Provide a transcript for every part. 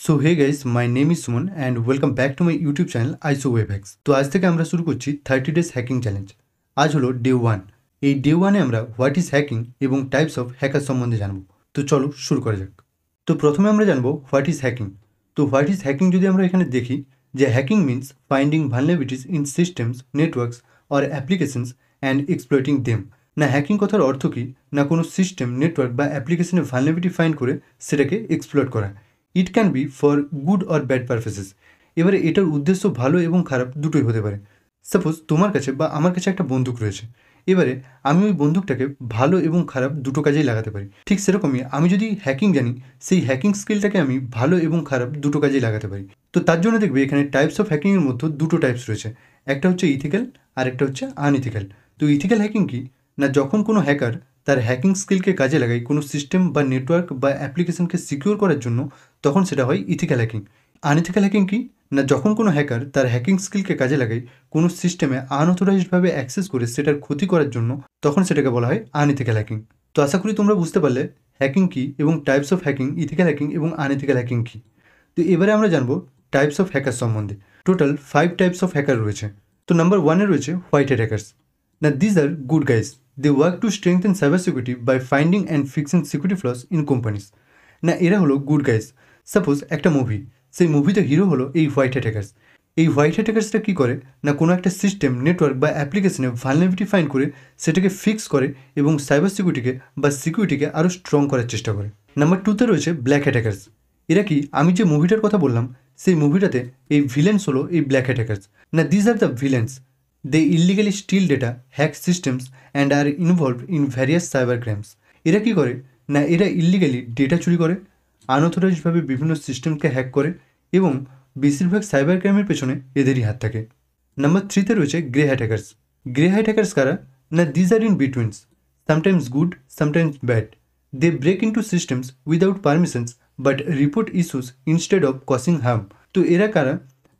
So hey guys, my name is Suman and welcome back to my YouTube channel iso web hacks. তো আজ থেকে আমরা শুরু করছি 30 ডেজ হ্যাকিং চ্যালেঞ্জ। আজ হলো ডে 1। এই ডে 1-এ আমরা হোয়াট ইজ হ্যাকিং এবং টাইপস অফ হ্যাকার সম্বন্ধে জানবো। তো চলো শুরু করা যাক। তো প্রথমে আমরা জানবো হোয়াট ইজ হ্যাকিং। তো হোয়াট ইজ হ্যাকিং যদি আমরা এখানে দেখি, যে hacking means finding vulnerabilities in systems, networks or applications and exploiting them. না হ্যাকিং কথার অর্থ কি, না কোনো সিস্টেম, নেটওয়ার্ক বা অ্যাপ্লিকেশনে ভালনারেবিলিটি ফাইন্ড করে সেটাকে এক্সপ্লয়েট করা। It can be for good or bad purposes. এবারে এটার উদ্দেশ্য ভালো এবং খারাপ দুটোই হতে পারে। সাপোজ তোমার কাছে বা আমার কাছে একটা বন্দুক রয়েছে, এবারে আমি ওই বন্দুকটাকে ভালো এবং খারাপ দুটো কাজেই লাগাতে পারি। ঠিক সেরকমই আমি যদি হ্যাকিং জানি, সেই হ্যাকিং স্কিলটাকে আমি ভালো এবং খারাপ দুটো কাজেই লাগাতে পারি। তো তার জন্য দেখবে এখানে টাইপস অফ হ্যাকিংয়ের মধ্যে দুটো টাইপস রয়েছে, একটা হচ্ছে ইথিক্যাল আর একটা হচ্ছে আনইথিক্যাল। তো ইথিক্যাল হ্যাকিং কি, না যখন কোনো হ্যাকার তার হ্যাকিং স্কিলকে কাজে লাগায় কোনো সিস্টেম বা নেটওয়ার্ক বা অ্যাপ্লিকেশনকে সিকিউর করার জন্য, তখন সেটা হয় ইথিক্যাল হ্যাকিং। আনইথিক্যাল হ্যাকিং কি, না যখন কোনো হ্যাকার তার হ্যাকিং স্কিলকে কাজে লাগায় কোনো সিস্টেমে আনঅথরাইজডভাবে অ্যাক্সেস করে সেটার ক্ষতি করার জন্য, তখন সেটাকে বলা হয় আনইথিক্যাল হ্যাকিং। তো আশা করি তোমরা বুঝতে পারলে হ্যাকিং কী এবং types of hacking, ethical hacking এবং আনইথিক্যাল হ্যাকিং কী। তো এবারে আমরা জানবো টাইপস অফ হ্যাকার সম্বন্ধে। টোটাল 5 টাইপস অফ হ্যাকার রয়েছে। তো নাম্বার 1-এ রয়েছে হোয়াইট হ্যাট হ্যাকার্স। না these are good guys, they work to strengthen cyber security by finding and fixing security flaws in companies. না এরা হলো গুড গাইজ। সাপোজ একটা মুভি, সেই মুভিতে হিরো হলো এই হোয়াইট হ্যাট হ্যাকার্স। এই হোয়াইট হ্যাট হ্যাকার্সটা কী করে, না কোনো একটা সিস্টেম, নেটওয়ার্ক বা অ্যাপ্লিকেশনে ভালনারেবিলিটি ফাইন্ড করে সেটাকে ফিক্স করে এবং সাইবার সিকিউরিটিকে আরও স্ট্রং করার চেষ্টা করে। নাম্বার 2-তে রয়েছে ব্ল্যাক হ্যাট হ্যাকার্স। এরা কি, আমি যে মুভিটার কথা বললাম সেই মুভিটাতে এই ভিলেন্স হলো এই ব্ল্যাক হ্যাট হ্যাকার্স। না these are the villains, they illegally steal data, hack systems and are involved in various cyber crimes. এরা কী করে, না এরা ইলিগালি ডেটা চুরি করে, আনঅথরাইজডভাবে বিভিন্ন সিস্টেমকে হ্যাক করে এবং বেশিরভাগ সাইবার ক্রাইমের পেছনে এদেরই হাত থাকে। নাম্বার 3-তে রয়েছে grey hat hackers. Grey hat hackers কারা, না these are in betweens, sometimes good sometimes bad. They break into systems without permissions but report issues instead of causing harm. তো এরা কারা,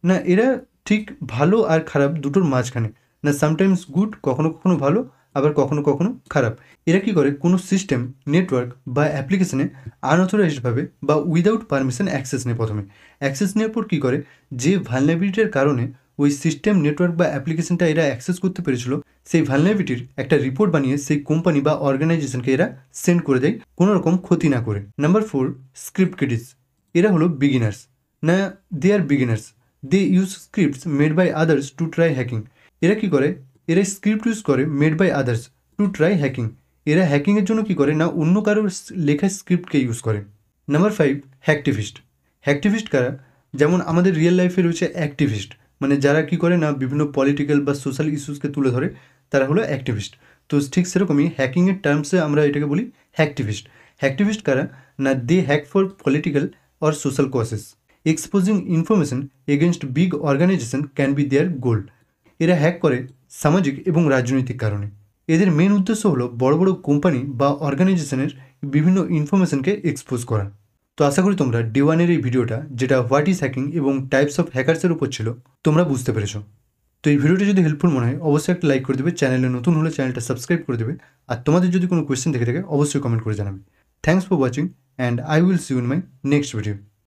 না এরা ঠিক ভালো আর খারাপ দুটোর মাঝখানে। না সামটাইমস গুড, কখনো কখনো ভালো, আবার কখনো কখনো খারাপ। এরা কী করে, কোনো সিস্টেম, নেটওয়ার্ক বা অ্যাপ্লিকেশনে আনঅথরাইজডভাবে বা উইদাউট পারমিশন অ্যাক্সেস নেয়। প্রথমে অ্যাক্সেস নেওয়ার পর কী করে, যে ভালনারেবিলিটির কারণে ওই সিস্টেম, নেটওয়ার্ক বা অ্যাপ্লিকেশনটা এরা অ্যাক্সেস করতে পেরেছিল, সেই ভালনারেবিলিটির একটা রিপোর্ট বানিয়ে সেই কোম্পানি বা অর্গানাইজেশনকে এরা সেন্ড করে দেয়, কোনো রকম ক্ষতি না করে। Number 4, script kiddies. এরা হলো বিগিনার্স। না they are beginners, they use scripts made by others to try hacking. এরা কী করে, এরা স্ক্রিপ্ট ইউজ করে made by others to try hacking. এরা হ্যাকিংয়ের জন্য কী করে, না অন্য কারোর লেখা স্ক্রিপ্টকে ইউজ করে। নাম্বার 5, হ্যাকটিভিস্ট। হ্যাকটিভিস্ট কারা, যেমন আমাদের রিয়েল লাইফে রয়েছে অ্যাক্টিভিস্ট, মানে যারা কী করে, না বিভিন্ন পলিটিক্যাল বা সোশ্যাল ইস্যুসকে তুলে ধরে, তারা হলো অ্যাক্টিভিস্ট। তো ঠিক সেরকমই হ্যাকিংয়ের টার্মসে আমরা এটাকে বলি হ্যাকটিভিস্ট। হ্যাকটিভিস্ট কারা, না they hack for political or social causes. Exposing information against big organization can be their goal. এরা হ্যাক করে সামাজিক এবং রাজনৈতিক কারণে। এদের মেন উদ্দেশ্য হলো বড় বড় কোম্পানি বা অর্গানাইজেশনের বিভিন্ন ইনফরমেশনকে এক্সপোজ করা। তো আশা করি তোমরা ডে 1-এর এই ভিডিওটা, যেটা হোয়াট ইজ হ্যাকিং এবং টাইপস অফ হ্যাকার্সের উপর ছিল, তোমরা বুঝতে পেরেছো। তো এই ভিডিওটি যদি হেল্পফুল মনে হয় অবশ্যই একটা লাইক করে দেবে, চ্যানেলে নতুন হলে চ্যানেলটা সাবস্ক্রাইব করে দেবে, আর তোমাদের যদি কোনো কোয়েশ্চেন থেকে থাকে অবশ্যই কমেন্ট করে জানাবে। Thanks for watching and I will see you in my next video.